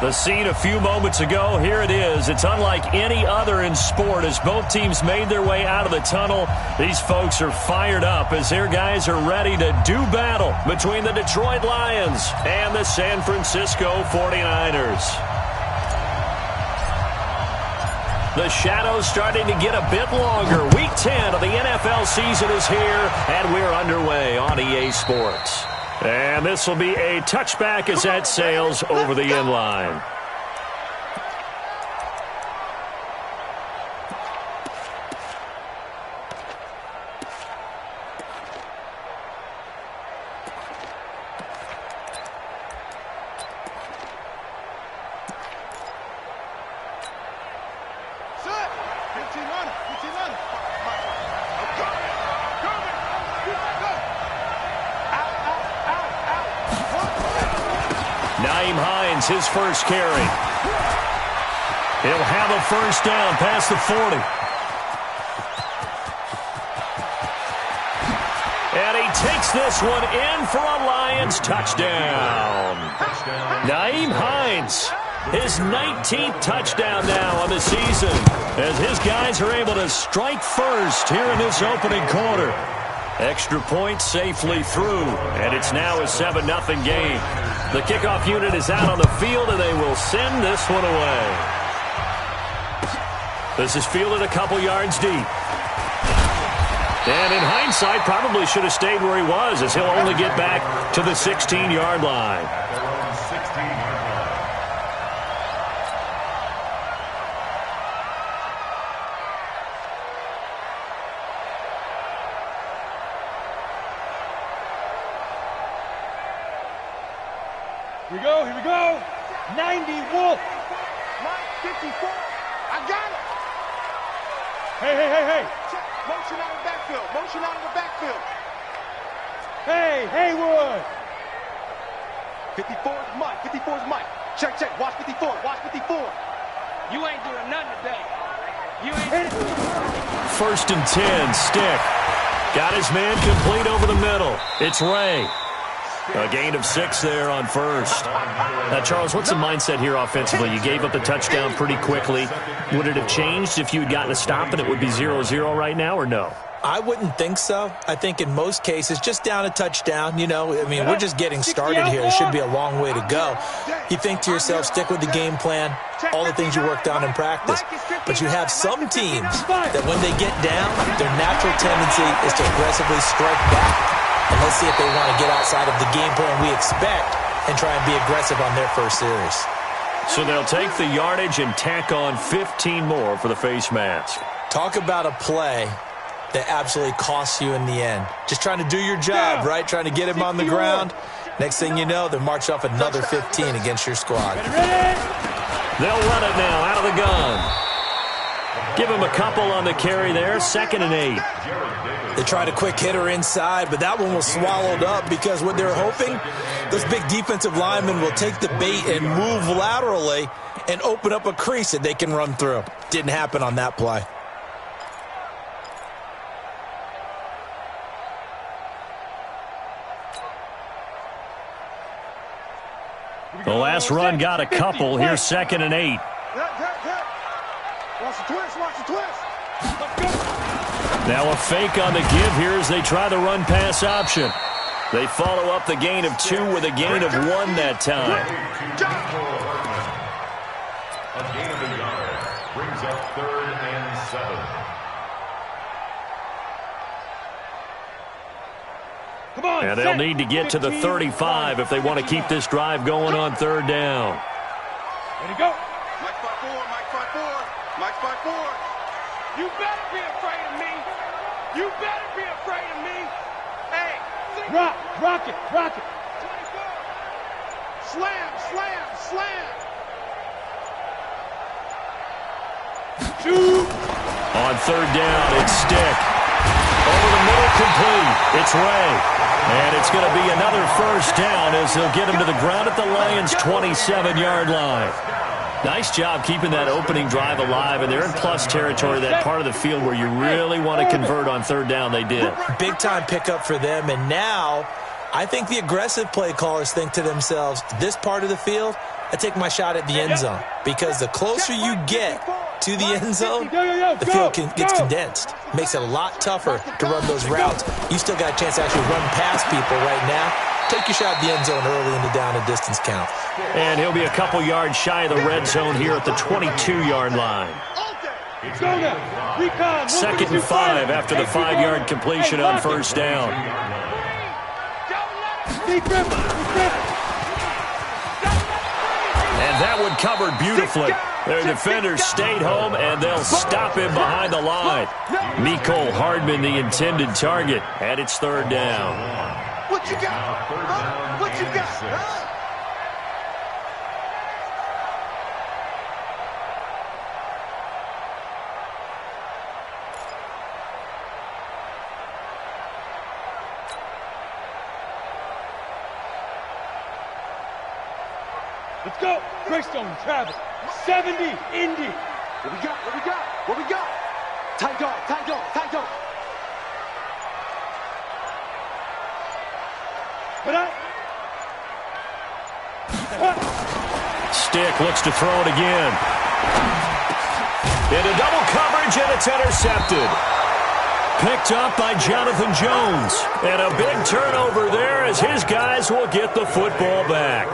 The scene a few moments ago, here it is. It's unlike any other in sport as both teams made their way out of the tunnel. These folks are fired up as their guys are ready to do battle between the Detroit Lions and the San Francisco 49ers. The shadow's starting to get a bit longer. Week 10 of the NFL season is here, and we're underway on EA Sports. And this will be a touchback as that sails over the end line. His first carry. He'll have a first down past the 40. And he takes this one in for a Lions touchdown. Nyheim Hines, his 19th touchdown now on the season as his guys are able to strike first here in this opening quarter. Extra point safely through, and it's now a 7-0 game. The kickoff unit is out on the field, and they will send this one away. This is fielded a couple yards deep. And in hindsight, probably should have stayed where he was, as he'll only get back to the 16-yard line. Here we go. 90 Wolf. 54. I got it. Hey. Motion out of the backfield. Motion out of the backfield. Hey, Haywood. 54 is Mike. 54 is Mike. Check. Watch 54. Watch 54. You ain't doing nothing today. You ain't. First and 10, Stick. Got his man complete over the middle. It's Ray. A gain of 6 there on first. Now, Charles, what's the mindset here offensively? You gave up the touchdown pretty quickly. Would it have changed if you had gotten a stop and it would be 0-0 right now, or no? I wouldn't think so. I think in most cases, just down a touchdown, we're just getting started here. It should be a long way to go. You think to yourself, stick with the game plan, all the things you worked on in practice. But you have some teams that when they get down, their natural tendency is to aggressively strike back. And let's see if they want to get outside of the game plan we expect and try and be aggressive on their first series. So they'll take the yardage and tack on 15 more for the face mask. Talk about a play that absolutely costs you in the end. Just trying to do your job, right? Trying to get him on the ground. Next thing you know, they'll march off another 15 against your squad. They'll run it now out of the gun. Give him a couple on the carry there. 2nd and 8. They tried a quick hitter inside, but that one was swallowed up because what they're hoping, those big defensive linemen will take the bait and move laterally and open up a crease that they can run through. Didn't happen on that play. The last run got a couple. Here's 2nd and 8. Watch the twist. Let's go. Now a fake on the give here as they try the run-pass option. They follow up the gain of 2 with a gain of 1 that time. A gain of a yard brings up 3rd and 7. Come on, and they'll need to get to the 35 if they want to keep this drive going on 3rd down. Ready to go. Mike 5-4, Mike 5-4, Mike 5-4. You better be afraid of me. You better be afraid of me. Hey. Rock it. 24. Slam. Shoot. On 3rd down, it's Stick. Over the middle, complete. It's Ray. And it's going to be another first down as they'll get him to the ground at the Lions' 27-yard line. Nice job keeping that opening drive alive, and they're in plus territory, that part of the field where you really want to convert on 3rd down. They did. Big-time pickup for them, and now I think the aggressive play callers think to themselves, this part of the field, I take my shot at the end zone because the closer you get to the end zone, the field gets condensed. Makes it a lot tougher to run those routes. You still got a chance to actually run past people right now. Take your shot at the end zone early in the down and distance count. And he'll be a couple yards shy of the red zone here at the 22-yard line. 2nd and 5 after the 5-yard completion on first down. And that one covered beautifully. Their defenders stayed home, and they'll stop him behind the line. Mecole Hardman, the intended target, and it's 3rd down. What you got? Huh? What you got? Huh? Let's go. Greystone, Travis. 70, Indy. What we got? What we got? What we got? Tight dog, tight dog, tight dog. Stick looks to throw it again. Into double coverage, and it's intercepted. Picked up by Jonathan Jones. And a big turnover there as his guys will get the football back.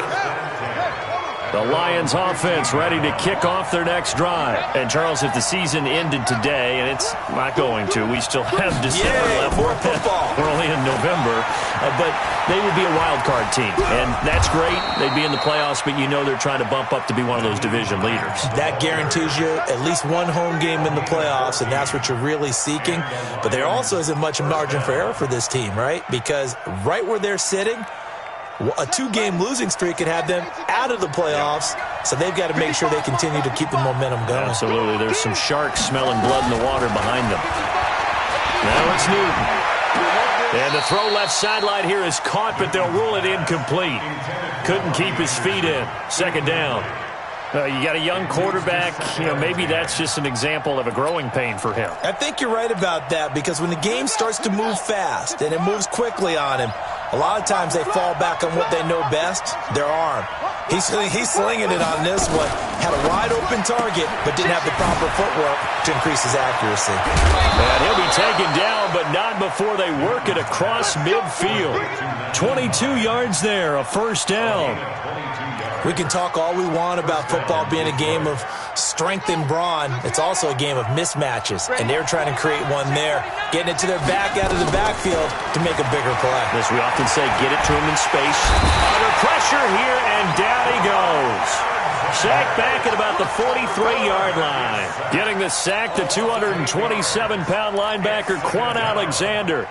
The Lions offense ready to kick off their next drive. And, Charles, if the season ended today, and it's not going to, we still have December left. More football. We're only in November. But they would be a wild card team. And that's great. They'd be in the playoffs, but you know they're trying to bump up to be one of those division leaders. That guarantees you at least one home game in the playoffs, and that's what you're really seeking. But there also isn't much margin for error for this team, right? Because right where they're sitting, a 2-game losing streak could have them out of the playoffs, so they've got to make sure they continue to keep the momentum going. Absolutely. There's some sharks smelling blood in the water behind them. Now it's Newton. And the throw left sideline here is caught, but they'll rule it incomplete. Couldn't keep his feet in. 2nd down. You got a young quarterback. Maybe that's just an example of a growing pain for him. I think you're right about that, because when the game starts to move fast and it moves quickly on him, a lot of times they fall back on what they know best, their arm. He's slinging it on this one. Had a wide-open target, but didn't have the proper footwork to increase his accuracy. And he'll be taken down, but not before they work it across midfield. 22 yards there, a 1st down. We can talk all we want about football being a game of strength and brawn. It's also a game of mismatches, and they're trying to create one there, getting it to their back out of the backfield to make a bigger play. As we often say, get it to him in space. Under pressure here, and down he goes. Sacked back at about the 43-yard line. Getting the sack, the 227-pound linebacker, Quan Alexander.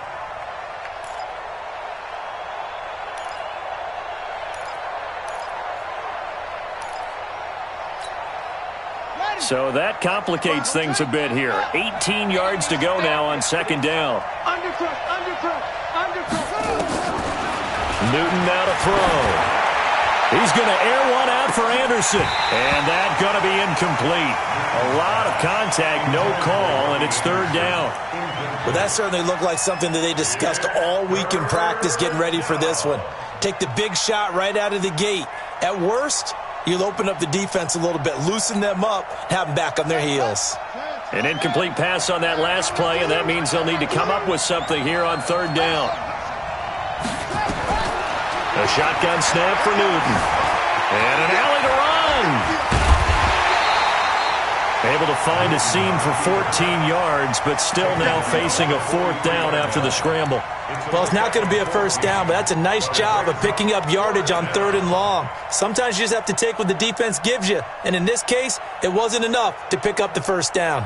So that complicates things a bit here. 18 yards to go now on 2nd down. Newton now to throw. He's going to air one out for Anderson. And that's going to be incomplete. A lot of contact, no call, and it's 3rd down. Well, that certainly looked like something that they discussed all week in practice getting ready for this one. Take the big shot right out of the gate. At worst, you'll open up the defense a little bit, loosen them up, have them back on their heels. An incomplete pass on that last play, and that means they'll need to come up with something here on 3rd down. A shotgun snap for Newton. And an alley to run. Able to find a seam for 14 yards, but still now facing a 4th down after the scramble. Well, it's not going to be a 1st down, but that's a nice job of picking up yardage on 3rd and long. Sometimes you just have to take what the defense gives you, and in this case, it wasn't enough to pick up the 1st down.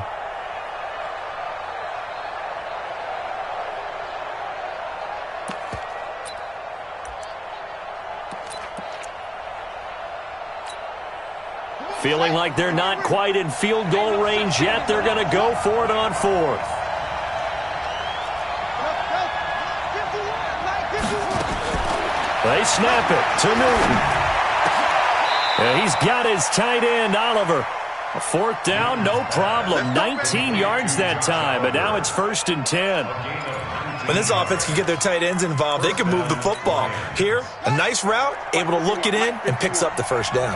Feeling like they're not quite in field goal range yet, they're going to go for it on 4th. They snap it to Newton. And he's got his tight end, Oliver. A 4th down, no problem. 19 yards that time, but now it's 1st and 10. When this offense can get their tight ends involved, they can move the football. Here, a nice route, able to look it in, and picks up the first down.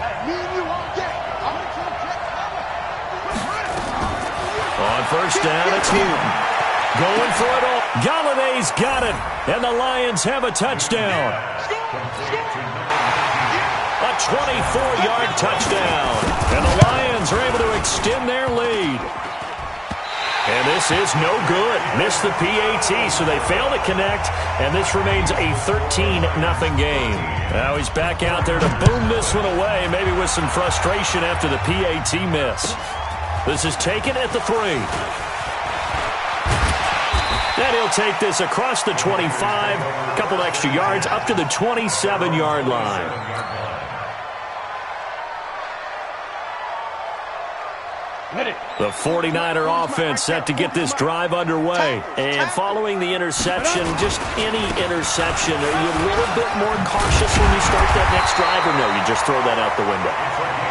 On first down, it's Newton. Going for it all. Galladay's got it, and the Lions have a touchdown. A 24-yard touchdown, and the Lions are able to extend their lead. And this is no good. Missed the PAT, so they fail to connect, and this remains a 13-0 game. Now he's back out there to boom this one away, maybe with some frustration after the PAT miss. This is taken at the 3. Then he'll take this across the 25, a couple extra yards, up to the 27-yard line. The 49er offense set to get this drive underway. And following the interception, just any interception, are you a little bit more cautious when you start that next drive, or no, you just throw that out the window?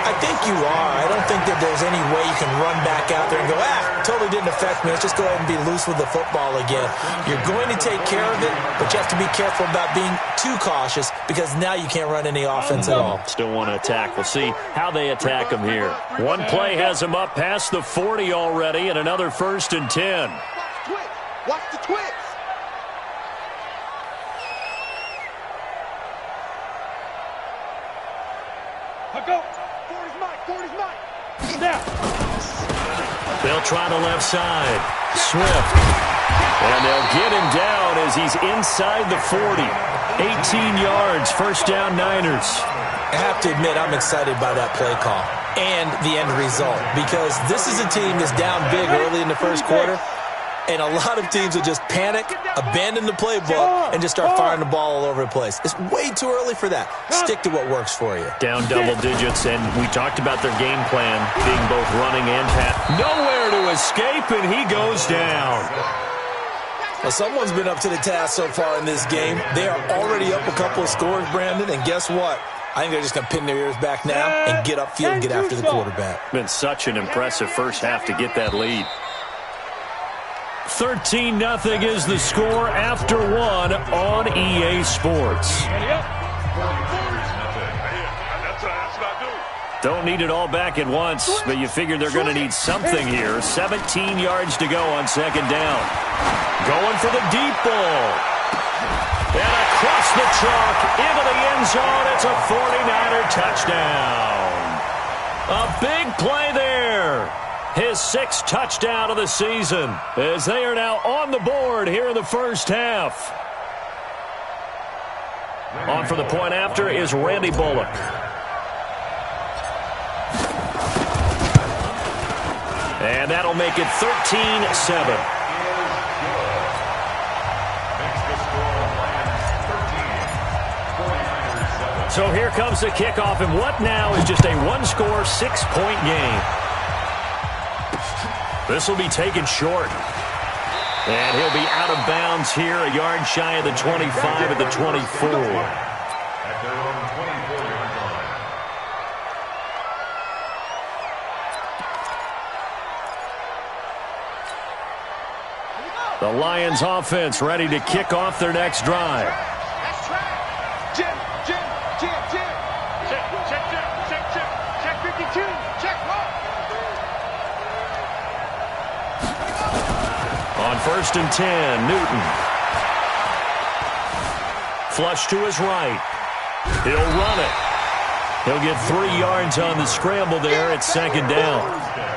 I think you are. I don't think that there's any way you can run back out there and go, totally didn't affect me. Let's just go ahead and be loose with the football again. You're going to take care of it, but you have to be careful about being too cautious because now you can't run any offense at all. Still want to attack. We'll see how they attack them here. One play has them up past the 40 already, and another 1st and 10. Watch the twitch. Go. 40's Mike. 40's Mike. Now. They'll try the left side. Swift. And they'll get him down as he's inside the 40. 18 yards, first down Niners. I have to admit, I'm excited by that play call and the end result because this is a team that's down big early in the first quarter, and a lot of teams will just panic, abandon the playbook, and just start firing the ball all over the place. It's way too early for that. Stick to what works for you. Down double digits, and we talked about their game plan being both running and pass. Nowhere to escape, and he goes down. Well, someone's been up to the task so far in this game. They are already up a couple of scores, Brandon, and guess what? I think they're just going to pin their ears back now and get upfield and get after the quarterback. Been such an impressive first half to get that lead. 13-0 is the score after 1 on EA Sports. Don't need it all back at once, but you figure they're going to need something here. 17 yards to go on second down. Going for the deep ball. And across the chalk into the end zone. It's a 49er touchdown. A big play there. His 6th touchdown of the season as they are now on the board here in the first half. On for the point after is Randy Bullock. And that'll make it 13-7. So here comes the kickoff, and what now is just a one-score, 6-point game. This will be taken short. And he'll be out of bounds here, a yard shy of the 25 at the 24. At their own 24-yard line. The Lions offense ready to kick off their next drive. On 1st and 10, Newton. Flush to his right. He'll run it. He'll get 3 yards on the scramble there at second down.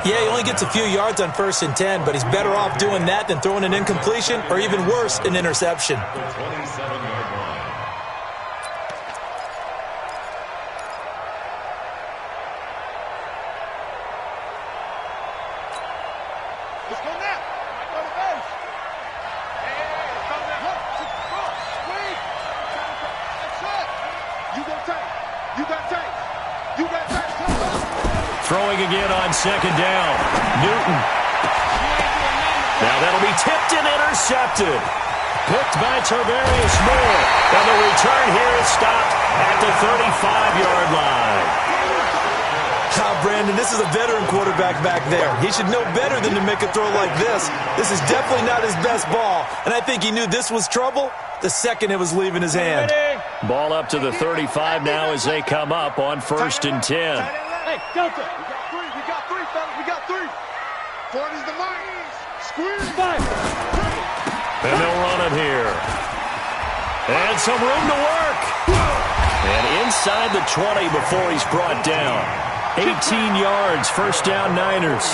Yeah, he only gets a few yards on 1st and 10, but he's better off doing that than throwing an incompletion or even worse, an interception. The 27-yard line. Let's go now. Go to base. Hey, come down. Squeeze. That's it. You got tape. You got tape. You got tape. Throwing again on second down. Newton. Now that'll be tipped and intercepted. Picked by Tarvarius Moore. And the return here is stopped at the 35-yard line. Brandon, this is a veteran quarterback back there. He should know better than to make a throw like this. This is definitely not his best ball, and I think he knew this was trouble the second it was leaving his hand. Ball up to the 35 now as they come up on 1st and 10. Hey, Delta. We got three, fellas. We got three. 40's the mark. Squeeze. 5. And they'll run it here. And some room to work. And inside the 20 before he's brought down. 18 yards, 1st down Niners.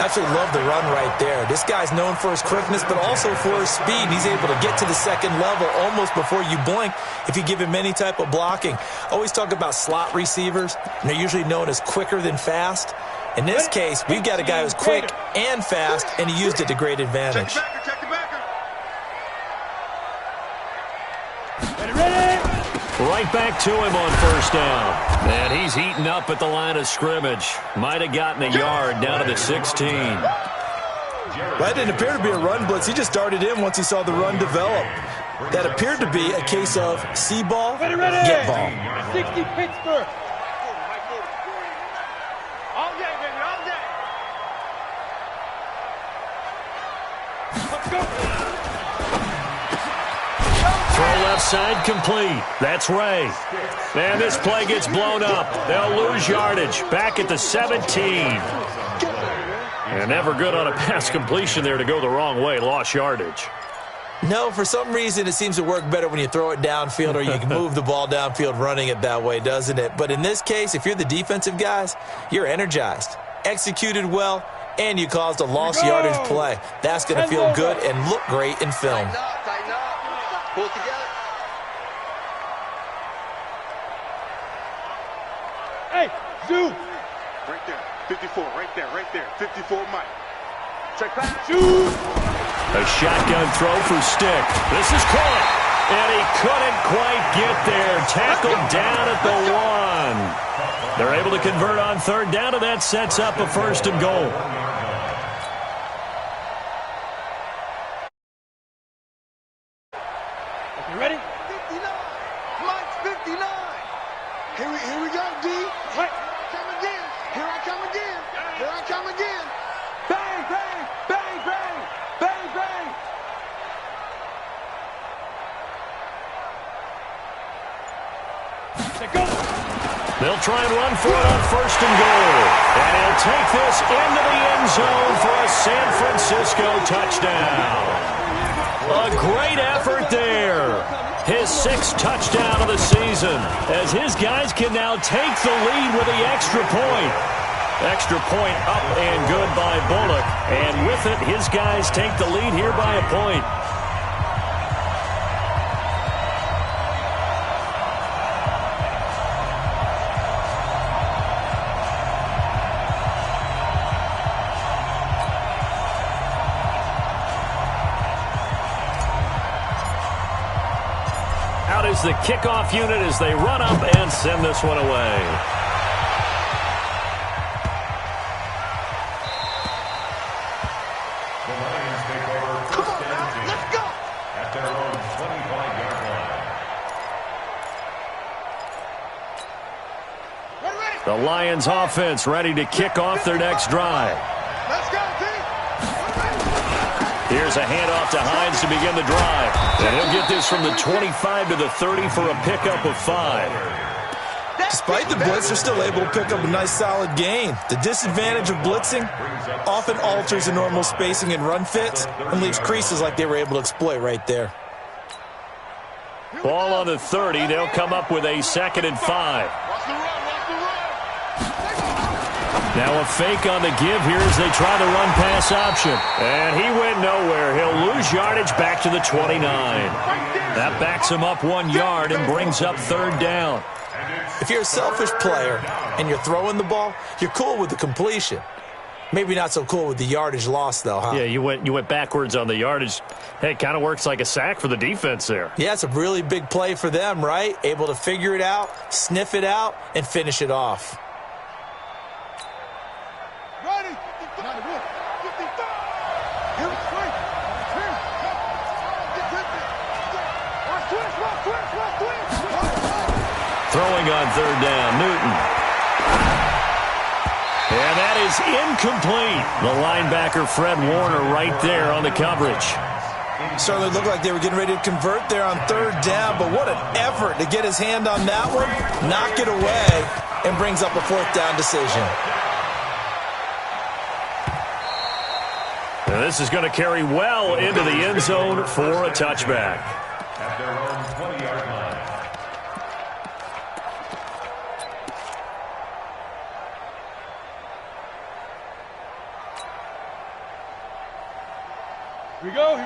Absolutely love the run right there. This guy's known for his quickness, but also for his speed. He's able to get to the second level almost before you blink if you give him any type of blocking. Always talk about slot receivers, and they're usually known as quicker than fast. In this case, we've got a guy who's quick and fast, and he used it to great advantage. Check the backer. Right back to him on 1st down. And he's eaten up at the line of scrimmage. Might have gotten a yard down to the 16. That didn't appear to be a run blitz. He just darted in once he saw the run develop. That appeared to be a case of see ball, get ball. 60 Pittsburgh. All day, baby, all day. Let's go. Throw left side complete. That's Ray. And this play gets blown up. They'll lose yardage. Back at the 17. And never good on a pass completion there to go the wrong way. Lost yardage. No, for some reason it seems to work better when you throw it downfield or you can move the ball downfield running it that way, doesn't it? But in this case, if you're the defensive guys, you're energized, executed well, and you caused a lost yardage play. That's going to feel good and look great in film. Tighten up. Pull it together. Hey, Zoo. Right there. 54, right there. 54, Mike. Check back. Zoo. A shotgun throw for Stick. This is caught. And he couldn't quite get there. Tackled down at the 1. They're able to convert on 3rd down, and that sets up a 1st and goal. You ready? 59. Mike's 59. Here we go, D. Right. Come again. Here I come again. Here I come again. Bang, bang, bang, bang, bang, bang. Go. They'll try and run for it on 1st and goal. And he'll take this into the end zone for a San Francisco touchdown. A great effort there. His 6th touchdown of the season, as his guys can now take the lead with the extra point. Extra point up and good by Bullock. And with it, his guys take the lead here by a point. Out is the kickoff unit as they run up and send this one away. The Lions take over 1st and 10 Let's go. at their own 25-yard line. The Lions offense ready to kick off their next drive. Let's go, D. Here's a handoff to Hines to begin the drive. And he'll get this from the 25 to the 30 for a pickup of 5. Despite the blitz, they're still able to pick up a nice solid gain. The disadvantage of blitzing often alters the normal spacing and run fits and leaves creases like they were able to exploit right there. Ball on the 30. They'll come up with a 2nd and 5. Watch the run, watch the run. Now a fake on the give here as they try the run-pass option. And he went nowhere. He'll lose yardage back to the 29. That backs him up 1 yard and brings up 3rd down. If you're a selfish player and you're throwing the ball, you're cool with the completion. Maybe not so cool with the yardage loss, though, huh? Yeah, you went backwards on the yardage. Hey, it kind of works like a sack for the defense there. Yeah, it's a really big play for them, right? Able to figure it out, sniff it out, and finish it off. Ready? 55. Here, swing. Turn. Get with it. Watch twist. Throwing on 3rd down, Newton. is incomplete. The linebacker, Fred Warner, right there on the coverage. Certainly looked like they were getting ready to convert there on third down, but what an effort to get his hand on that one, knock it away, and brings up a fourth down decision. And this is going to carry well into the end zone for a touchback. At their own 20-yard line.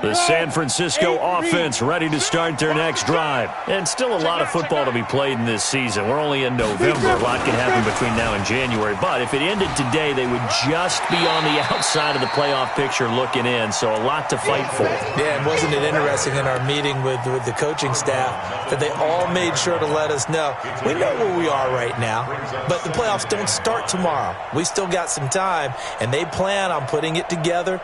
The San Francisco offense ready to start their next drive. And still a lot of football to be played in this season. We're only in November. A lot can happen between now and January. But if it ended today, they would just be on the outside of the playoff picture looking in. So a lot to fight for. Yeah, and wasn't it interesting in our meeting with the coaching staff that they all made sure to let us know, we know where we are right now, but the playoffs don't start tomorrow. We still got some time, and they plan on putting it together,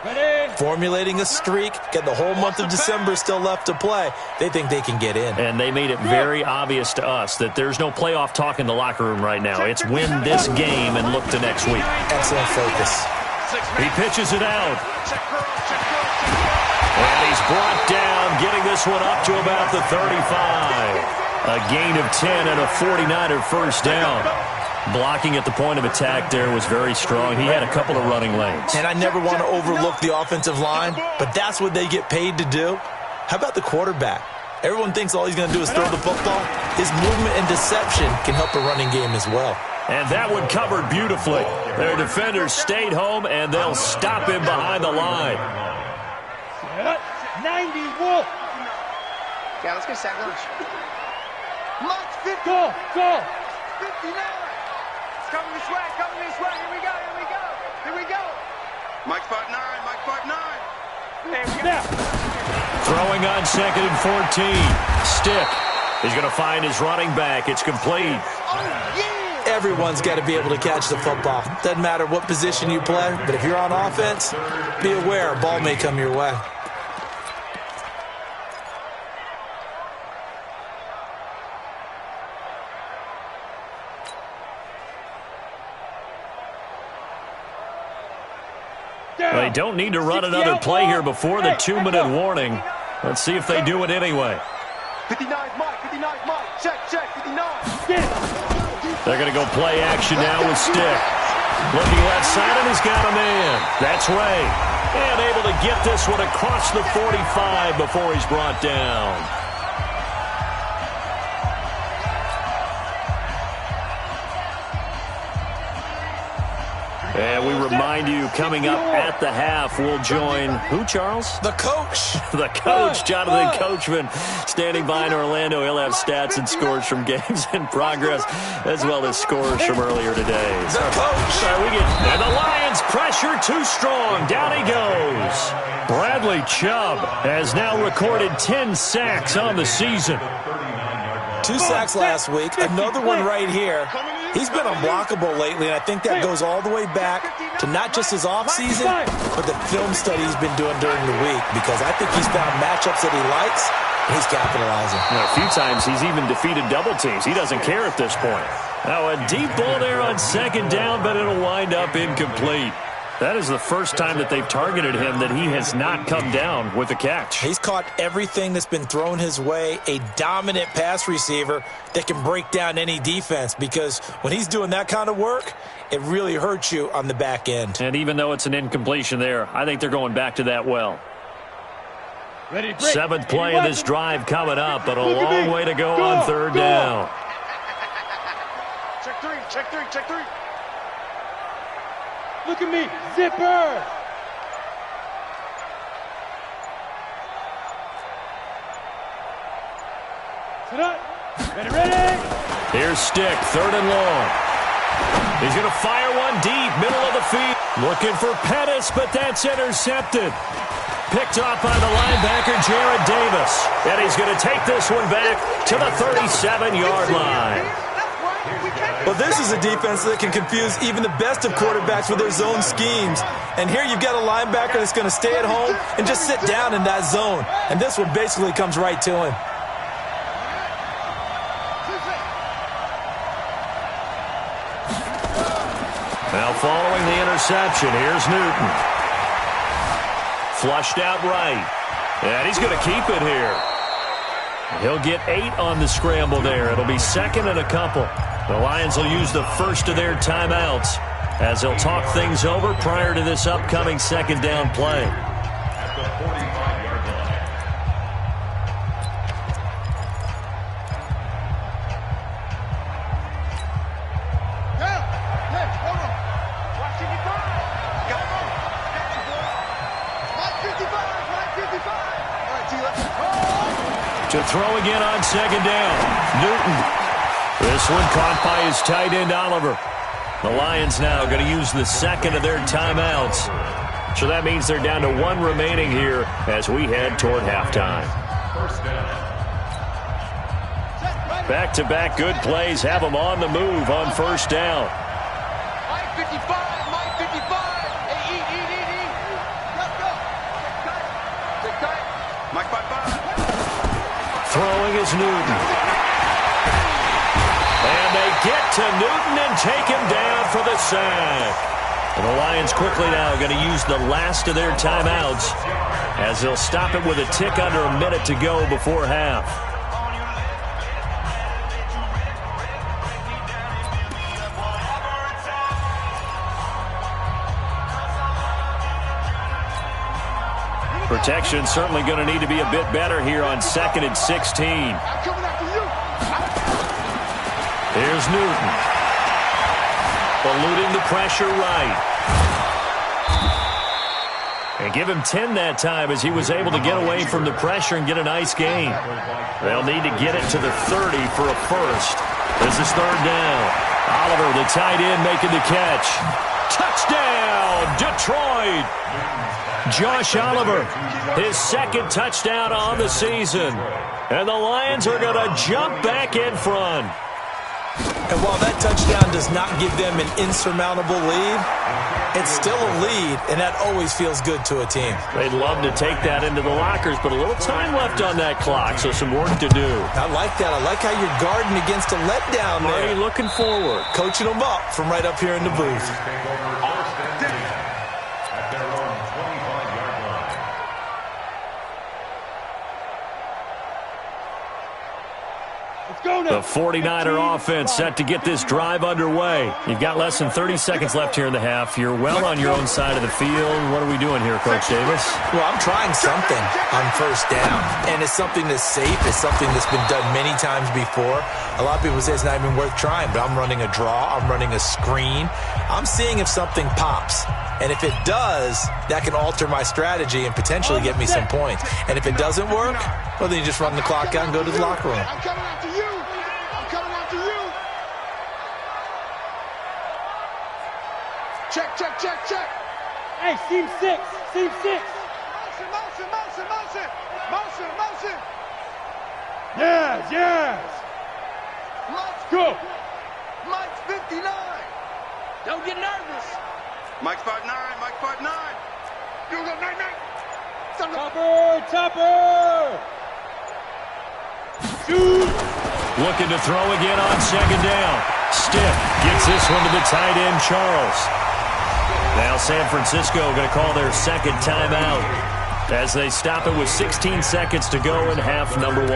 formulating a streak, get the whole month of December still left to play. They think they can get in. And they made it very obvious to us that there's no playoff talk in the locker room right now. It's win this game and look to next week. Excellent focus. He pitches it out. And he's brought down, getting this one up to about the 35. A gain of 10 and a 49er first down. Blocking at the point of attack there was very strong. He had a couple of running lanes. And I never want to overlook the offensive line, but that's what they get paid to do. How about the quarterback? Everyone thinks all he's going to do is throw the football. His movement and deception can help a running game as well. And that one covered beautifully. Their defenders stayed home, and they'll stop him behind the line. 90 Wolf. Yeah, let's get sack lunch. Lunch 50. Go. 59. Coming this way, coming this way. Here we go, here we go, here we go. Mike 5'9", Mike 5'9". There we go. Throwing on 2nd and 14. Stick. He's going to find his running back. It's complete. Everyone's got to be able to catch the football. Doesn't matter what position you play, but if you're on offense, be aware a ball may come your way. They don't need to run another play here before the 2-minute warning. Let's see if they do it anyway. 59 Mike, 59 Mike. Check, 59. They're going to go play action now with Stick. Looking left side, and he's got a man. That's Ray. And able to get this one across the 45 before he's brought down. And we remind you, coming up at the half, we'll join who, Charles? The coach. The coach, Jonathan Coachman, standing by in Orlando. He'll have stats and scores from games in progress, as well as scores from earlier today. The coach. And the Lions pressure too strong. Down he goes. Bradley Chubb has now recorded 10 sacks on the season. 2 sacks last week. Another one right here. He's been unblockable lately, and I think that goes all the way back to not just his offseason, but the film study he's been doing during the week, because I think he's found matchups that he likes, and he's capitalizing. A few times he's even defeated double teams. He doesn't care at this point. Now a deep ball there on 2nd down, but it'll wind up incomplete. That is the first time that they've targeted him that he has not come down with a catch. He's caught everything that's been thrown his way, a dominant pass receiver that can break down any defense, because when he's doing that kind of work, it really hurts you on the back end. And even though it's an incompletion there, I think they're going back to that well. Ready, break. 7th play of this drive coming up, but a long way to go on 3rd down. Check 3, check 3, check 3. Look at me, zipper. Sit up. Ready. Here's Stick, 3rd and long. He's going to fire one deep, middle of the field. Looking for Pettis, but that's intercepted. Picked off by the linebacker, Jared Davis. And he's going to take this one back to the 37-yard line. Well, this is a defense that can confuse even the best of quarterbacks with their zone schemes. And here you've got a linebacker that's going to stay at home and just sit down in that zone. And this one basically comes right to him. Now following the interception, here's Newton. Flushed out right. And he's going to keep it here. He'll get 8 on the scramble there. It'll be second and a couple. The Lions will use the first of their timeouts as they'll talk things over prior to this upcoming second down play. At the 45-yard line. To throw again on second down. Newton. This one caught by his tight end, Oliver. The Lions now going to use the second of their timeouts. So that means they're down to 1 remaining here as we head toward halftime. First down. Back-to-back good plays have them on the move on first down. Mike 55, Mike 55. Hey, eat. Go. Cut. Mike 55. Throwing is Newton. And they get to Newton and take him down for the sack. And the Lions quickly now going to use the last of their timeouts as they'll stop it with a tick under a minute to go before half. Protection certainly going to need to be a bit better here on 2nd and 16. Here's Newton. Eluding the pressure right. And give him 10 that time as he was able to get away from the pressure and get a nice gain. They'll need to get it to the 30 for a first. This is third down. Oliver, the tight end, making the catch. Touchdown, Detroit! Josh Oliver, his second touchdown on the season. And the Lions are going to jump back in front. And while that touchdown does not give them an insurmountable lead, it's still a lead, and that always feels good to a team. They'd love to take that into the lockers, but a little time left on that clock, so some work to do. I like that. I like how you're guarding against a letdown there. Marty looking forward. Coaching them up from right up here in the booth. At their own 25-yard line. The 49er offense set to get this drive underway. You've got less than 30 seconds left here in the half. You're well on your own side of the field. What are we doing here, Coach Davis? Well, I'm trying something on first down, and it's something that's safe. It's something that's been done many times before. A lot of people say it's not even worth trying, but I'm running a draw. I'm running a screen. I'm seeing if something pops. And if it does, that can alter my strategy and potentially get me some points. And if it doesn't work, well, then you just run the clock out and go to the locker room. I'm coming after you. I'm coming after you. Check. Hey, seam 6. Motion. Yes. Let's Go. Mike's 59. Don't get nervous. Mike's 5'9", Mike 5'9". You go 9'9". Topper. Shoot. Looking to throw again on second down. Stiff gets this one to the tight end, Charles. Now San Francisco going to call their second timeout as they stop it with 16 seconds to go in half number 1.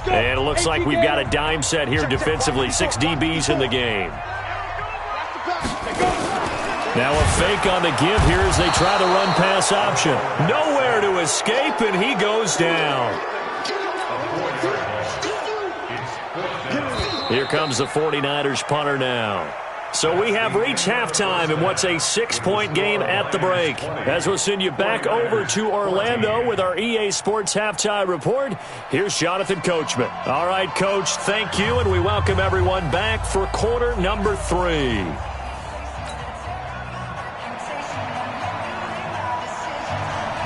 And it looks like we've got a dime set here defensively. 6 DBs in the game. Now a fake on the give here as they try the run-pass option. Nowhere to escape, and he goes down. Here comes the 49ers punter now. So we have reached halftime in what's a 6-point game at the break. As we'll send you back over to Orlando with our EA Sports Halftime Report, here's Jonathan Coachman. All right, Coach, thank you, and we welcome everyone back for quarter number 3.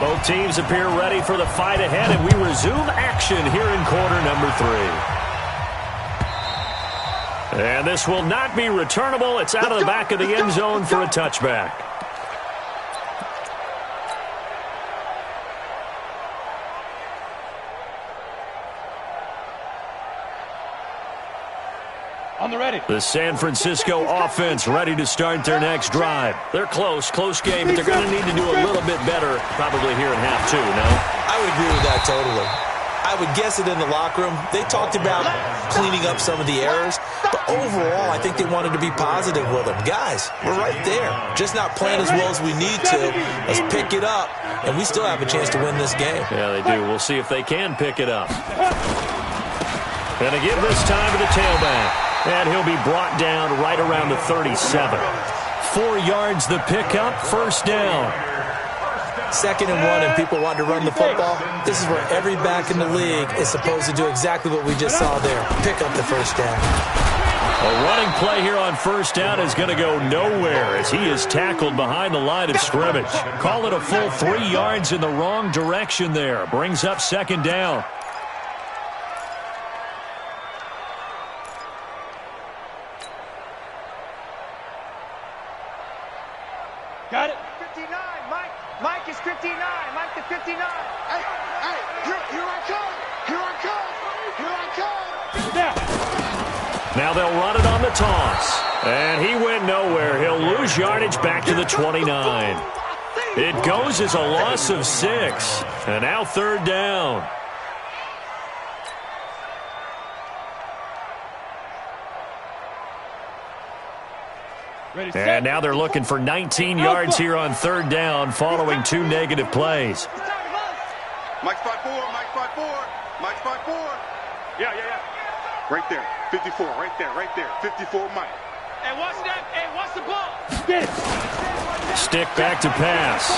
Both teams appear ready for the fight ahead, and we resume action here in quarter number 3. And this will not be returnable. It's out of the back of the end zone for a touchback. On the ready. The San Francisco offense ready to start their next drive. They're close game, but they're going to need to do a little bit better probably here in half two, no? I would agree with that totally. I would guess it in the locker room. They talked about cleaning up some of the errors, but overall, I think they wanted to be positive with them. Guys, we're right there. Just not playing as well as we need to. Let's pick it up, and we still have a chance to win this game. Yeah, they do. We'll see if they can pick it up. Going to give this time to the tailback, and he'll be brought down right around the 37. 4 yards the pickup, first down. 2nd and 1, and people want to run the football. This is where every back in the league is supposed to do exactly what we just saw there. Pick up the first down. A running play here on first down is going to go nowhere as he is tackled behind the line of scrimmage. Call it a full 3 yards in the wrong direction there. Brings up 2nd down. Got it. 59, Mike. Mike is 59. Mike the 59. Hey, here I come. Here I come. Here I come. Now. Now they'll run it on the toss. And he went nowhere. He'll lose yardage back to the 29. It goes as a loss of 6. And now 3rd down. Ready, set. And now they're looking for 19 yards here on 3rd down following 2 negative plays. Mike 5-4, Mike 5-4, Mike 5-4. Yeah. Right there, 54, right there, 54, Mike. Hey, watch that. Hey, watch the ball. Get it. Stick back to pass.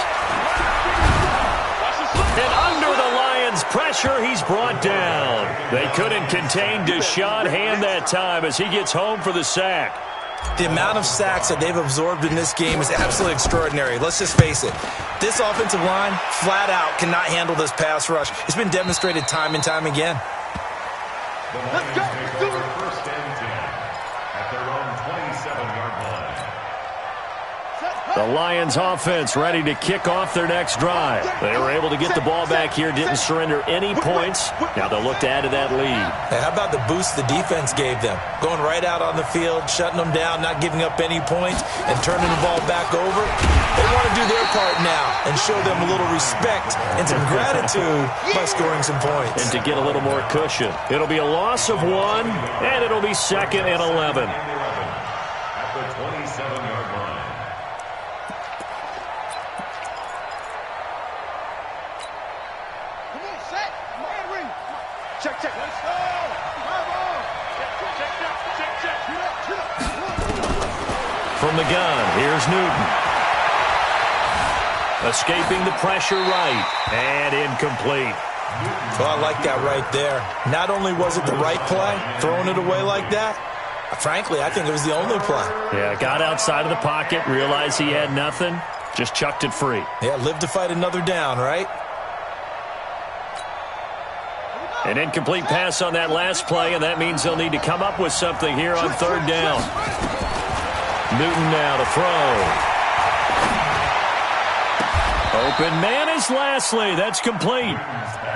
And under the Lions' pressure, he's brought down. They couldn't contain Deshaun Hand that time as he gets home for the sack. The amount of sacks that they've absorbed in this game is absolutely extraordinary. Let's just face it. This offensive line, flat out, cannot handle this pass rush. It's been demonstrated time and time again. Let's go. Take over 1st and 10 at their own 27-yard line. The Lions offense ready to kick off their next drive. They were able to get the ball back here, didn't surrender any points. Now they'll look to add to that lead. Hey, how about the boost the defense gave them? Going right out on the field, shutting them down, not giving up any points, and turning the ball back over. They want to do their part now and show them a little respect and some gratitude by scoring some points. And to get a little more cushion. It'll be a loss of 1, and it'll be 2nd and 11. At the 27-yard line. Come on, set. Man, ring. Check. Let's go. Come on. Check. From the gun, here's Newton. Escaping the pressure right, and incomplete. Well, I like that right there. Not only was it the right play, throwing it away like that, frankly, I think it was the only play. Yeah, got outside of the pocket, realized he had nothing, just chucked it free. Yeah, live to fight another down, right? An incomplete pass on that last play, and that means they'll need to come up with something here on 3rd down. Newton now to throw. Open man is Lastly. That's complete.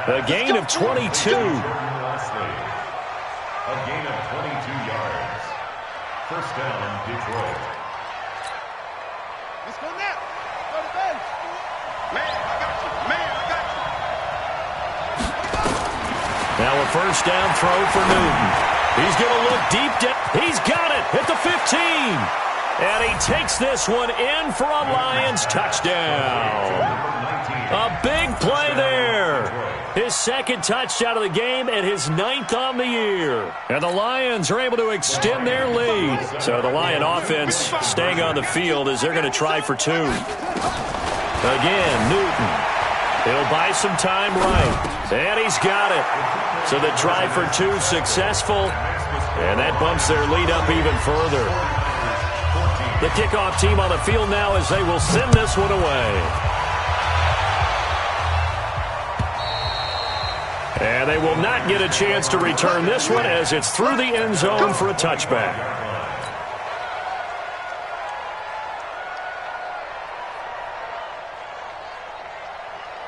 A gain of 22. A gain of 22 yards. 1st down, Detroit. Let's go now. Go to bed. Man, I got you. Now a 1st down throw for Newton. He's going to look deep down. He's got it at the 15. And he takes this one in for a Lions touchdown. A big play there. His 2nd touchdown of the game and his 9th on the year. And the Lions are able to extend their lead. So the Lion offense staying on the field as they're going to try for 2. Again, Newton. He'll buy some time right. And he's got it. So the try for 2 successful. And that bumps their lead up even further. The kickoff team on the field now as they will send this one away. And they will not get a chance to return this one as it's through the end zone for a touchback.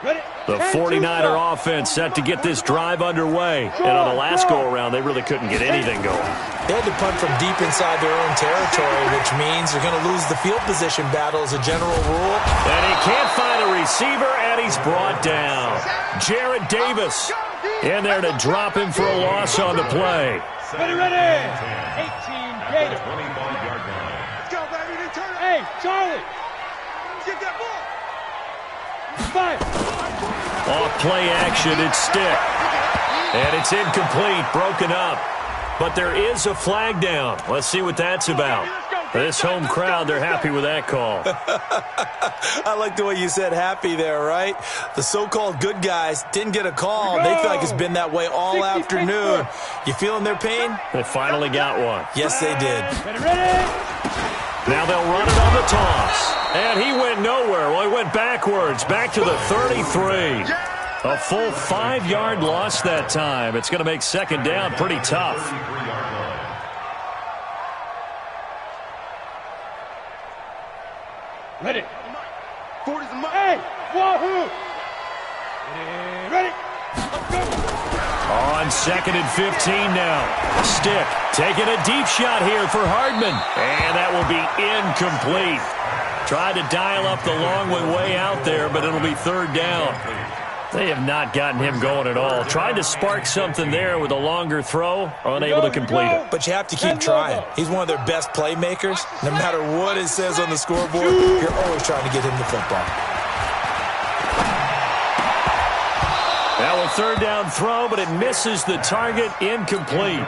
The 49er offense set to get this drive underway. And on the last go-around, they really couldn't get anything going. They had to punt from deep inside their own territory, which means they're going to lose the field position battle as a general rule. And he can't find a receiver, and he's brought down. Jared Davis in there to drop him for a loss on the play. Ready. 18 Gator. 25-yard line. Let's go, baby. They turn it. Hey, Charlie. Get that ball. Fire. Off play action, it's stick. And it's incomplete, broken up. But there is a flag down. Let's see what that's about. This home crowd, they're happy with that call. I like the way you said happy there, right? The so-called good guys didn't get a call. They feel like it's been that way all afternoon. You feeling their pain? They finally got one. Yes, they did. Ready. Now they'll run it on the toss. And he went nowhere. Well, he went backwards, back to the 33. A full 5-yard loss that time. It's going to make second down pretty tough. Ready. 40's a mile. Hey, wahoo. Ready. Let's go. On 2nd and 15 now. Stick taking a deep shot here for Hardman. And that will be incomplete. Tried to dial up the long way out there, but it'll be third down. They have not gotten him going at all. Tried to spark something there with a longer throw, unable to complete it. But you have to keep trying. He's one of their best playmakers. No matter what it says on the scoreboard, you're always trying to get him the football. Now a third down throw, but it misses the target, incomplete.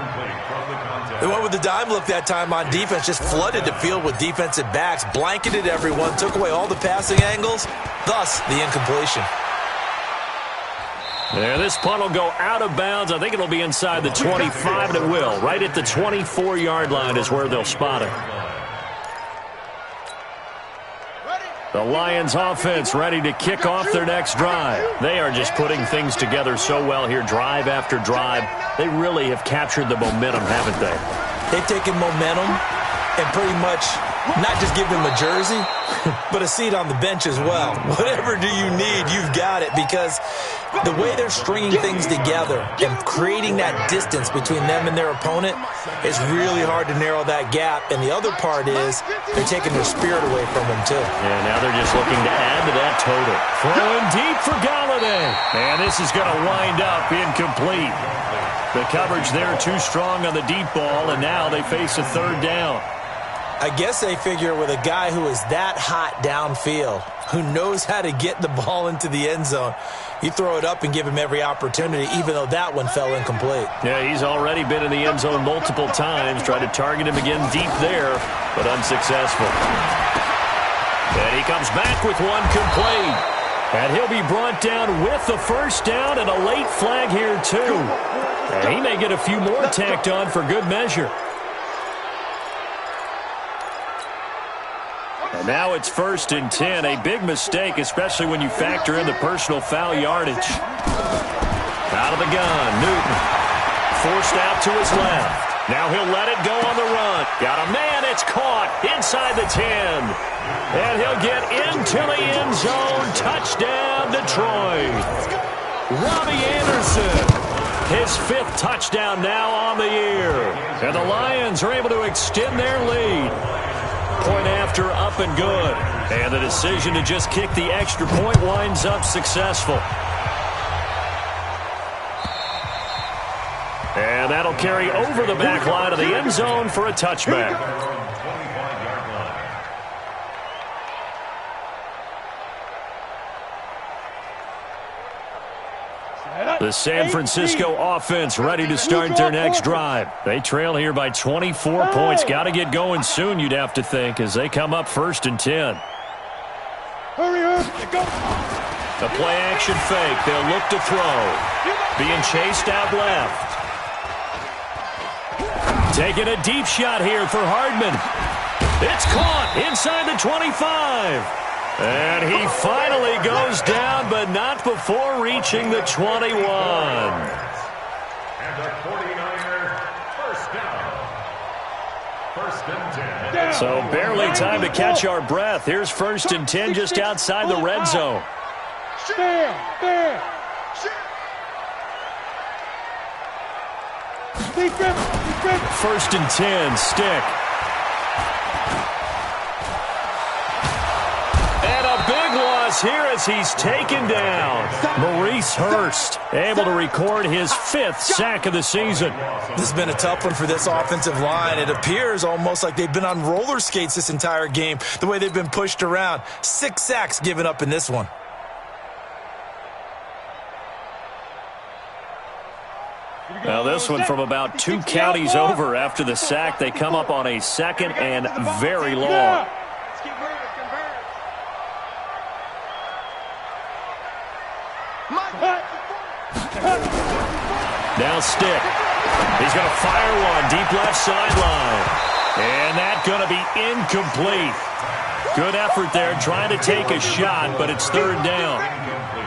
They went with the dime look that time on defense, just flooded the field with defensive backs, blanketed everyone, took away all the passing angles, thus the incompletion. There, this punt will go out of bounds. I think it'll be inside the 25, and it will. Right at the 24-yard line is where they'll spot it. The Lions offense ready to kick off their next drive. They are just putting things together so well here, drive after drive. They really have captured the momentum, haven't they? They've taken momentum and pretty much not just give them a jersey, but a seat on the bench as well. Whatever do you need, you've got it, because the way they're stringing things together and creating that distance between them and their opponent is really hard to narrow that gap. And the other part is they're taking their spirit away from them, too. And now they're just looking to add to that total. Throwing deep for Galladay. And this is going to wind up incomplete. The coverage there too strong on the deep ball, and now they face a third down. I guess they figure with a guy who is that hot downfield, who knows how to get the ball into the end zone, you throw it up and give him every opportunity, even though that one fell incomplete. Yeah, he's already been in the end zone multiple times. Tried to target him again deep there, but unsuccessful. And he comes back with one complete. And he'll be brought down with the first down and a late flag here, too. And he may get a few more tacked on for good measure. And now it's 1st and 10. A big mistake, especially when you factor in the personal foul yardage. Out of the gun, Newton. Forced out to his left. Now he'll let it go on the run. Got a man, it's caught inside the 10. And he'll get into the end zone. Touchdown, Detroit. Robbie Anderson. His 5th touchdown now on the year. And the Lions are able to extend their lead. Point after, up and good. And the decision to just kick the extra point winds up successful. And that'll carry over the back line of the end zone for a touchback. The San Francisco offense ready to start their next drive. They trail here by 24 points. Got to get going soon, you'd have to think, as they come up 1st and 10. Hurry up. Go. The play action fake. They'll look to throw. Being chased out left. Taking a deep shot here for Hardman. It's caught inside the 25. And he finally goes down, but not before reaching the 21. And the 49ers, first down. 1st and 10. So barely time to catch our breath. Here's 1st and 10 just outside the red zone. Bam! Defense! 1st and 10, Stick. And a big loss here as he's taken down. Maurice Hurst able to record his 5th sack of the season. This has been a tough one for this offensive line. It appears almost like they've been on roller skates this entire game, the way they've been pushed around. 6 sacks given up in this one. Now this one from about 2 counties over after the sack. They come up on a 2nd and very long. Let's keep moving, convert. Now Stick. He's going to fire one deep left sideline. And that's going to be incomplete. Good effort there trying to take a shot, but it's 3rd down.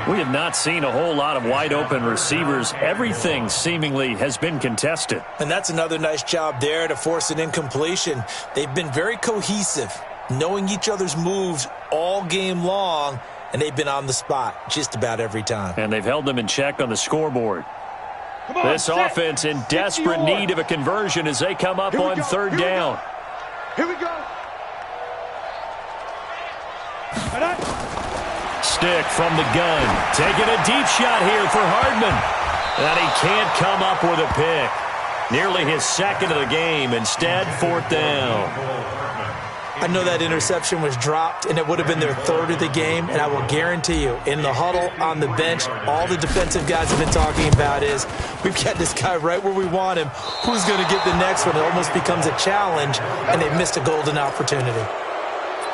We have not seen a whole lot of wide-open receivers. Everything seemingly has been contested. And that's another nice job there to force an incompletion. They've been very cohesive, knowing each other's moves all game long, and they've been on the spot just about every time. And they've held them in check on the scoreboard. On, This set. offense in desperate need of a conversion as they come up on 3rd down. Here we go. Stick from the gun. Taking a deep shot here for Hardman. And he can't come up with a pick. Nearly his 2nd of the game. Instead, 4th down. I know that interception was dropped, and it would have been their 3rd of the game, and I will guarantee you, in the huddle, on the bench, all the defensive guys have been talking about is, we've got this guy right where we want him. Who's going to get the next one? It almost becomes a challenge, and they've missed a golden opportunity.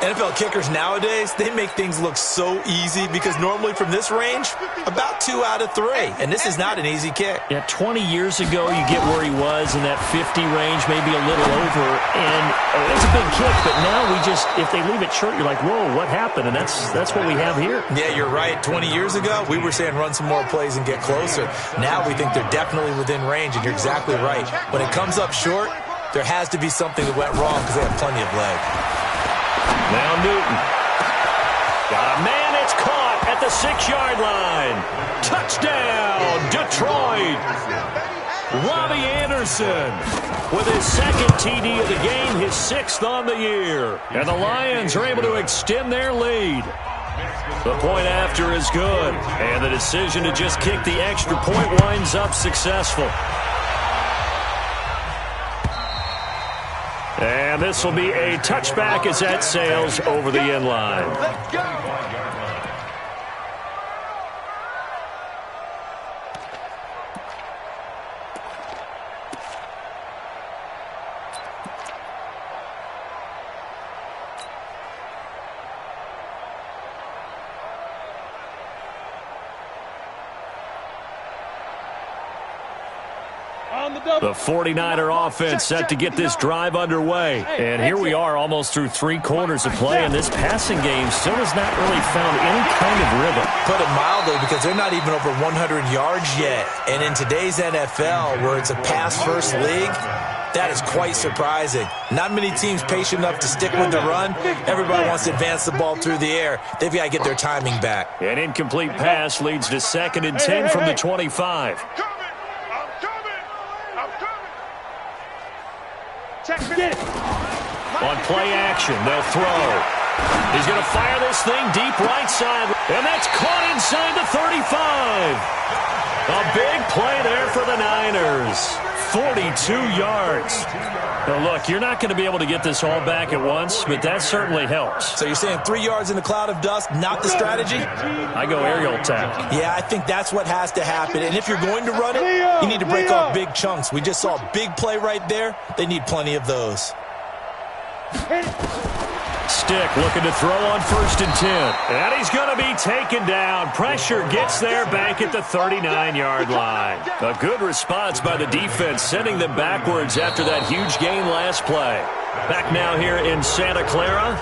NFL kickers nowadays, they make things look so easy because normally from this range, about 2 out of 3. And this is not an easy kick. Yeah, 20 years ago, you get where he was in that 50 range, maybe a little over. And it's a big kick, but now if they leave it short, you're like, whoa, what happened? And that's what we have here. Yeah, you're right. 20 years ago, we were saying run some more plays and get closer. Now we think they're definitely within range, and you're exactly right. When it comes up short, there has to be something that went wrong because they have plenty of leg. Now Newton. Got a man, it's caught at the 6-yard line. Touchdown, Detroit. Robbie Anderson with his 2nd TD of the game, his 6th on the year. And the Lions are able to extend their lead. The point after is good. And the decision to just kick the extra point winds up successful. And this will be a touchback as that sails over the end line. Let's go. The 49er offense set to get this drive underway. And here we are almost through 3 quarters of play, and this passing game still has not really found any kind of rhythm. Put it mildly, because they're not even over 100 yards yet. And in today's NFL, where it's a pass-first league, that is quite surprising. Not many teams patient enough to stick with the run. Everybody wants to advance the ball through the air. They've got to get their timing back. An incomplete pass leads to 2nd and 10 from the 25. On play action, they'll throw. He's going to fire this thing deep right side, and that's caught inside the 35. A big play there for the Niners. 42 yards. Now, look, you're not going to be able to get this all back at once, but that certainly helps. So you're saying 3 yards in a cloud of dust, not the strategy? I go aerial attack. Yeah, I think that's what has to happen. And if you're going to run it, you need to break off big chunks. We just saw a big play right there. They need plenty of those. Stick looking to throw on 1st and 10. And he's going to be taken down. Pressure gets there back at the 39-yard line. A good response by the defense, sending them backwards after that huge gain last play. Back now here in Santa Clara.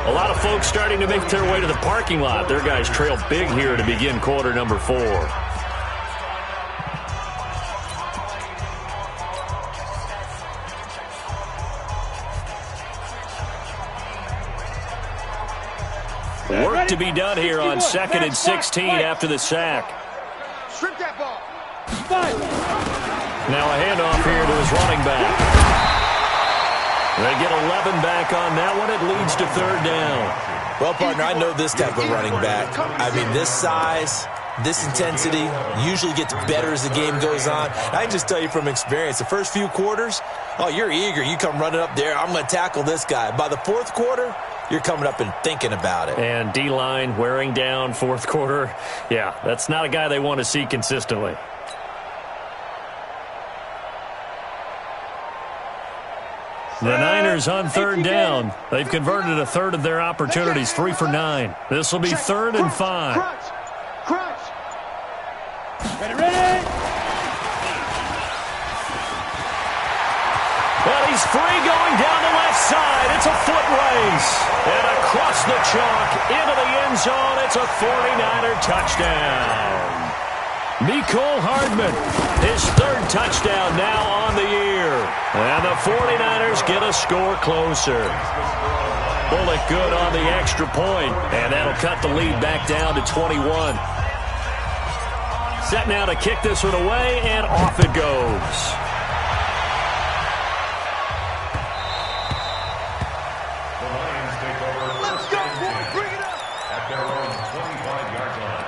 A lot of folks starting to make their way to the parking lot. Their guys trail big here to begin quarter number 4. to be done here on 2nd and 16 after the sack. Strip that ball. Now a handoff here to his running back. They get 11 back on that one. It leads to 3rd down. Well, partner, I know this type of running back. I mean, this size, this intensity usually gets better as the game goes on. I can just tell you from experience, the first few quarters, oh, you're eager. You come running up there, I'm going to tackle this guy. By the 4th quarter, you're coming up and thinking about it. And D-line wearing down 4th quarter. Yeah, that's not a guy they want to see consistently. The Niners on 3rd down. They've converted a third of their opportunities, 3 for 9. This will be 3rd and 5. Crunch. Ready. Well, he's free going down the left side. It's a foot race. And across the chalk into the end zone, it's a 49er touchdown. Mecole Hardman, his 3rd touchdown now on the year. And the 49ers get a score closer. Bullock good on the extra point, and that'll cut the lead back down to 21. Set now to kick this one away, and off it goes. Let's go, boys. Bring it up. At their own 25-yard line.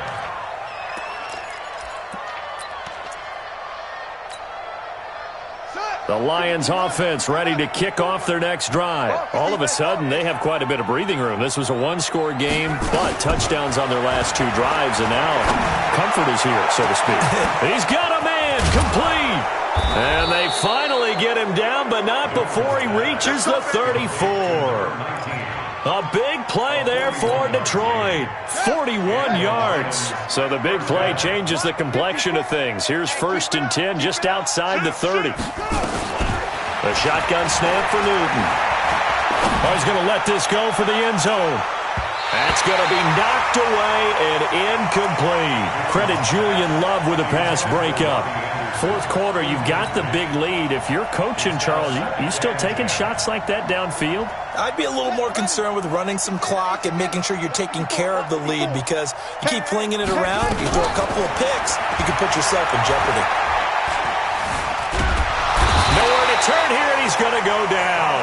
The Lions offense ready to kick off their next drive. All of a sudden, they have quite a bit of breathing room. This was a one-score game, but touchdowns on their last 2 drives, and now comfort is here, so to speak. He's got a man, complete. And they finally get him down, but not before he reaches the 34. A big play there for Detroit. 41 yards. So the big play changes the complexion of things. Here's 1st and 10 just outside the 30. A shotgun snap for Newton. Oh, he's going to let this go for the end zone. That's going to be knocked away and incomplete. Credit Julian Love with a pass breakup. 4th quarter, you've got the big lead. If you're coaching, Charles, you still taking shots like that downfield? I'd be a little more concerned with running some clock and making sure you're taking care of the lead, because you keep flinging it around, you throw a couple of picks, you can put yourself in jeopardy. Nowhere to turn here, and he's going to go down.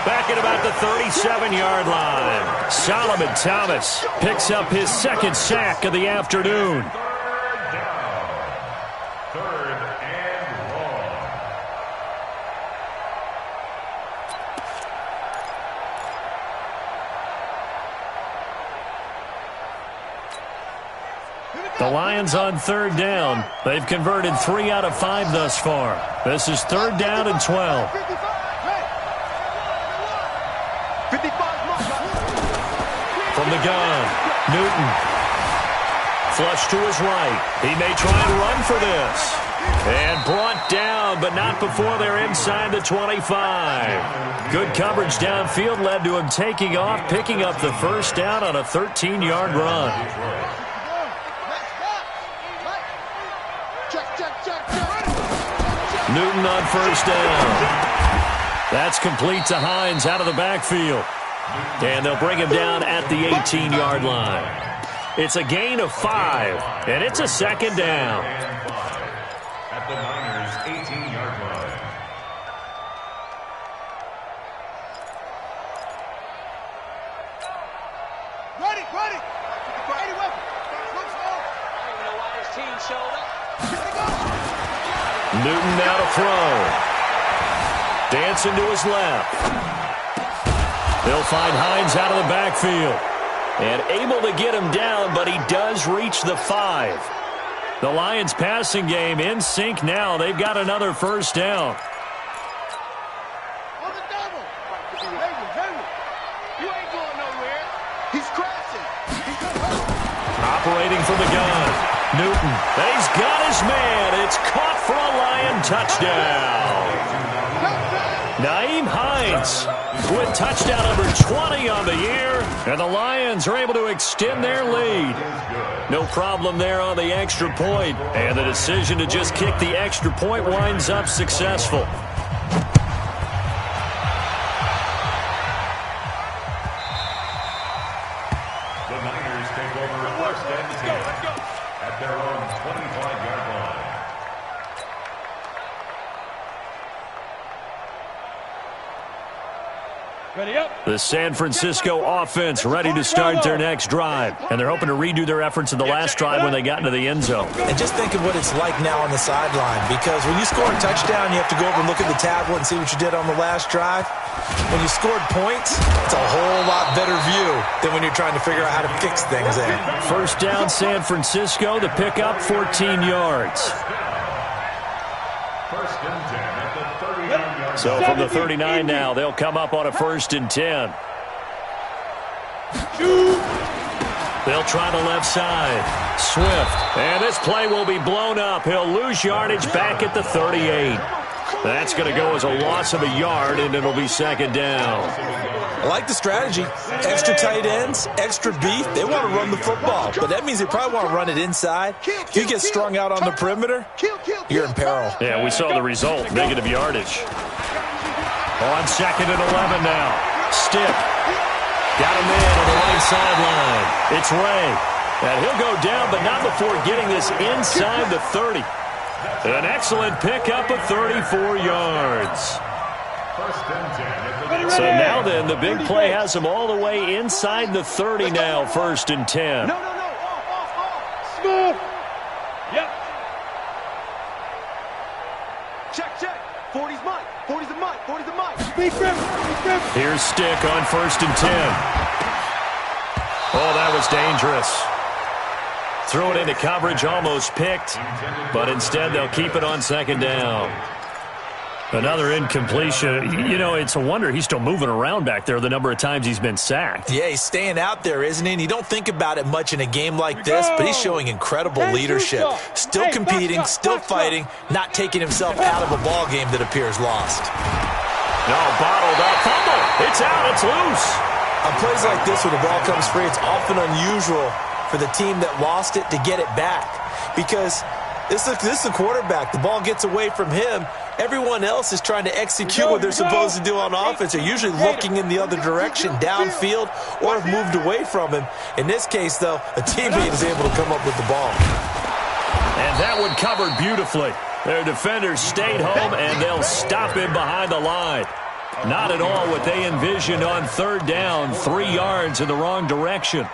Back at about the 37-yard line. Solomon Thomas picks up his 2nd sack of the afternoon. The Lions on 3rd down. They've converted 3 out of 5 thus far. This is 3rd down and 12. 55. From the gun, Newton. Flush to his right. He may try and run for this. And brought down, but not before they're inside the 25. Good coverage downfield led to him taking off, picking up the 1st down on a 13-yard run. Newton on 1st down. That's complete to Hines out of the backfield. And they'll bring him down at the 18-yard line. It's a gain of 5, and it's a 2nd down. At the Niners' 18-yard line. Ready. Ready, weapon. Looks off. I don't even know why this team showed up. Here we go. Newton now to throw. Dancing to his left. He'll find Hines out of the backfield. And able to get him down, but he does reach the 5. The Lions passing game in sync now. They've got another 1st down. On the double. Hayward. You ain't going nowhere. He's crashing. Operating from the gun. Newton. He's got his man. It's caught for a Lion touchdown. Nyheim Hines with touchdown number 20 on the year. And the Lions are able to extend their lead. No problem there on the extra point. And the decision to just kick the extra point winds up successful. The Niners Let's go, let's go. At their own 25-yard line. Ready up. The San Francisco offense ready to start their next drive. And they're hoping to redo their efforts in the last drive when they got into the end zone. And just think of what it's like now on the sideline, because when you score a touchdown, you have to go over and look at the tablet and see what you did on the last drive. When you scored points, it's a whole lot better view than when you're trying to figure out how to fix things there. First down, San Francisco. The pickup, 14 yards. First and 10 at the 39-yard line. So from the 39 now, they'll come up on a 1st and 10. They'll try the left side. Swift. And this play will be blown up. He'll lose yardage back at the 38. That's going to go as a loss of a yard, and it'll be 2nd down. I like the strategy. Extra tight ends, extra beef. They want to run the football, but that means they probably want to run it inside. If you get strung out on the perimeter, you're in peril. Yeah, we saw the result, negative yardage. On 2nd and 11 now. Stick. Got a man on the right sideline. It's Ray. And he'll go down, but not before getting this inside the 30. An excellent pickup of 34 yards. First and 10. So now then, the big play has him all the way inside the 30 now, 1st and 10. No. Off. Smooth. Yep. Check. 40's mine. 40's a mine. 40's a mine. Speed grip. Here's Stick on 1st and 10. Oh, that was dangerous. Threw it into coverage, almost picked, but instead they'll keep it on 2nd down. Another incompletion. You know, it's a wonder he's still moving around back there the number of times he's been sacked. Yeah, he's staying out there, isn't he? And you don't think about it much in a game like this, but he's showing incredible leadership. Still competing, still fighting, not taking himself out of a ball game that appears lost. No, bottled up. Fumble. It's out. It's loose. On plays like this where the ball comes free, it's often unusual for the team that lost it to get it back, because this is the quarterback. The ball gets away from him. Everyone else is trying to execute what they're supposed to do on offense. They're usually looking in the other direction, downfield, or have moved away from him. In this case, though, a teammate is able to come up with the ball. And that one covered beautifully. Their defenders stayed home, and they'll stop him behind the line. Not at all what they envisioned on 3rd down, 3 yards in the wrong direction.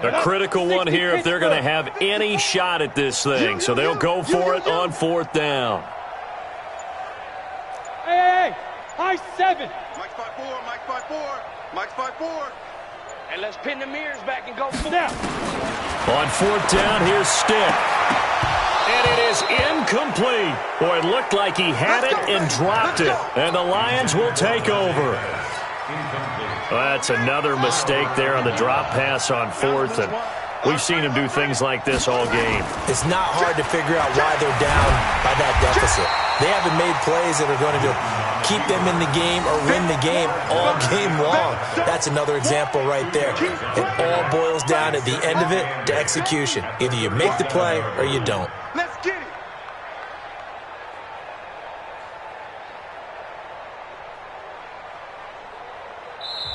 A critical one here if they're going to have any shot at this thing. So they'll go for it on 4th down. Hey, high 7. Mike's 5-4, Mike's 5-4, Mike's 5-4. And let's pin the mirrors back and go. Now. On 4th down, here's Stick. And it is incomplete. Boy, it looked like he had it and dropped it. And the Lions will take over. That's another mistake there on the drop pass on 4th, and we've seen him do things like this all game. It's not hard to figure out why they're down by that deficit. They haven't made plays that are going to keep them in the game or win the game all game long. That's another example right there. It all boils down at the end of it to execution. Either you make the play or you don't. Let's get it.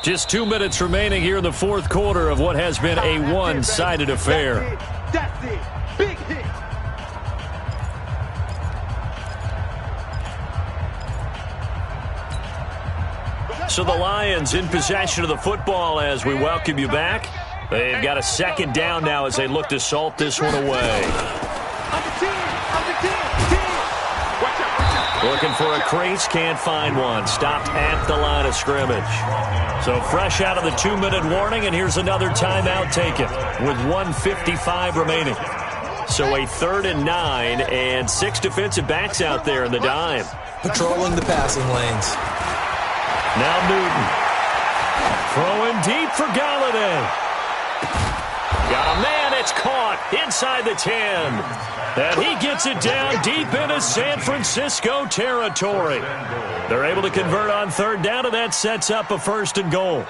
Just 2 minutes remaining here in the 4th quarter of what has been a one-sided affair. That's it. Big hit. So the Lions in possession of the football as we welcome you back. They've got a 2nd down now as they look to salt this one away. Looking for a crease, can't find one. Stopped at the line of scrimmage. So fresh out of the 2-minute warning, and here's another timeout taken with 1:55 remaining. So a 3rd and 9, and 6 defensive backs out there in the dime. Patrolling the passing lanes. Now Newton. Throwing deep for Galladay. Got a man, it's caught inside the 10. And he gets it down deep into San Francisco territory. They're able to convert on 3rd down, and that sets up a 1st and goal.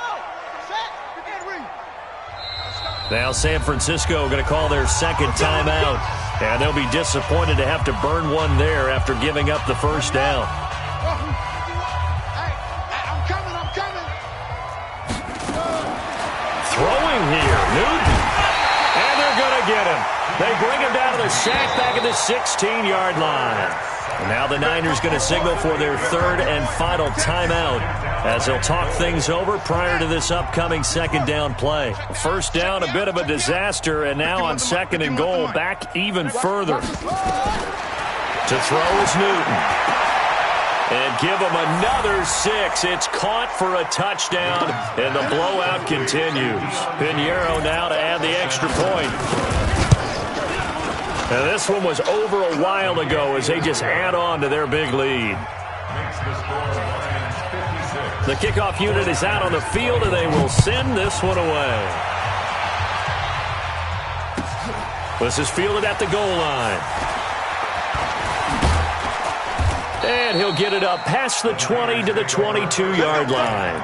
Now San Francisco going to call their second timeout, and they'll be disappointed to have to burn one there after giving up the first down. Throwing here, Newton, and they're going to get him. They bring him down to the sack back at the 16-yard line. And now the Niners going to signal for their third and final timeout as they'll talk things over prior to this upcoming second down play. First down, a bit of a disaster, and now on second and goal, back even further. To throw is Newton. And give him another 6. It's caught for a touchdown, and the blowout continues. Pinheiro now to add the extra point. Now this one was over a while ago as they just add on to their big lead. The kickoff unit is out on the field, and they will send this one away. This is fielded at the goal line. And he'll get it up past the 20 to the 22-yard line.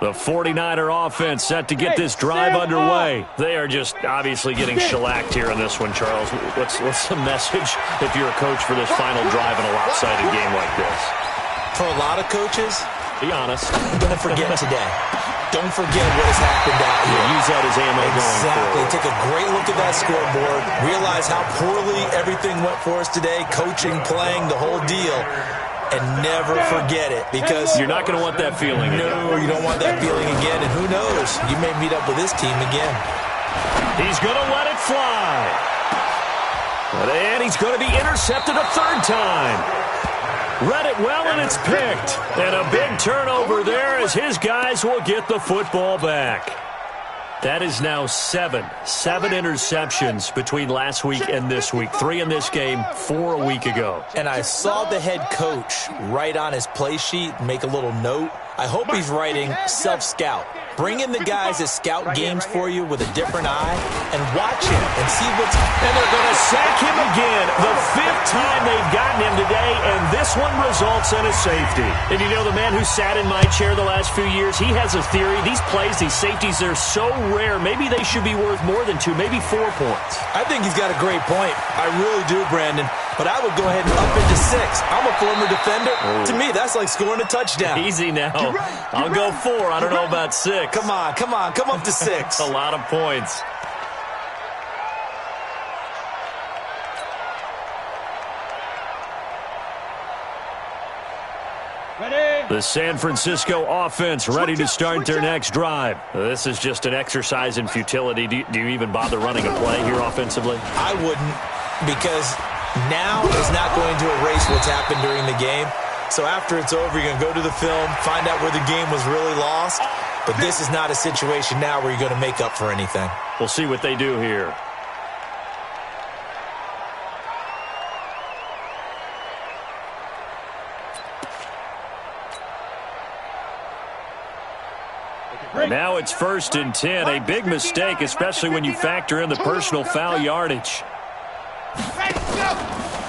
The 49er offense set to get this drive underway. They are just obviously getting shellacked here in this one, Charles. What's the message if you're a coach for this final drive in a lopsided game like this? For a lot of coaches, be honest. Don't forget today. Don't forget what has happened out here. Use that as ammo going forward. Exactly. Take a great look at that scoreboard. Realize how poorly everything went for us today. Coaching, playing, the whole deal. And never forget it, because you're not going to want that feeling again. No, you don't want that feeling again. And who knows? You may meet up with this team again. He's going to let it fly. And he's going to be intercepted a third time. Read it well, and it's picked. And a big turnover there as his guys will get the football back. That is now seven interceptions between last week and this week. 3 in this game, 4 a week ago. And I saw the head coach write on his play sheet, make a little note. I hope he's writing self-scout. Bring in the guys that scout games for you with a different eye and watch him and see what's... And they're going to sack him again. The 5th time they've gotten him today, and this one results in a safety. And you know, the man who sat in my chair the last few years, he has a theory. These plays, these safeties, they're so rare. Maybe they should be worth more than 2, maybe 4 points. I think he's got a great point. I really do, Brandon. But I would go ahead and up into 6. I'm a former defender. Oh. To me, that's like scoring a touchdown. Easy now. I'll go 4. I don't know about 6. Come on. Come up to 6. A lot of points. Ready? The San Francisco offense ready to start their next drive. This is just an exercise in futility. Do you even bother running a play here offensively? I wouldn't, because now is not going to erase what's happened during the game. So after it's over, you're going to go to the film, find out where the game was really lost. But this is not a situation now where you're going to make up for anything. We'll see what they do here. Now it's 1st and 10. A big mistake, especially when you factor in the personal foul yardage.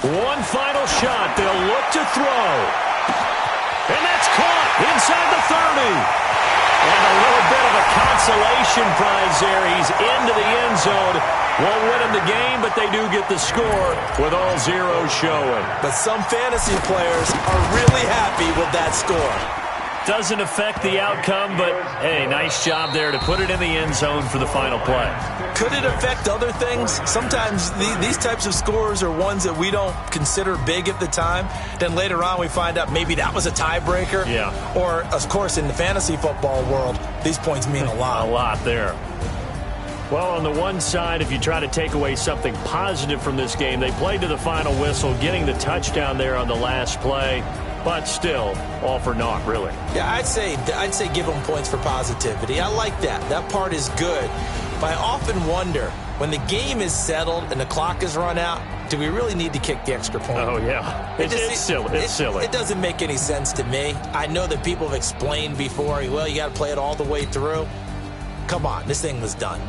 One final shot. They'll look to throw. And that's caught inside the 30. And a little bit of a consolation prize there. He's into the end zone. Won't win him the game, but they do get the score with all zeros showing. But some fantasy players are really happy with that score. Doesn't affect the outcome, but, hey, nice job there to put it in the end zone for the final play. Could it affect other things? Sometimes these types of scores are ones that we don't consider big at the time. Then later on we find out maybe that was a tiebreaker. Yeah. Or, of course, in the fantasy football world, these points mean a lot. A lot there. Well, on the one side, if you try to take away something positive from this game, they played to the final whistle, getting the touchdown there on the last play. But still, all for naught, really. Yeah, I'd say give them points for positivity. I like that. That part is good. But I often wonder, when the game is settled and the clock is run out, do we really need to kick the extra point? Oh, yeah. It's silly. It's silly. It doesn't make any sense to me. I know that people have explained before, well, you got to play it all the way through. Come on, this thing was done.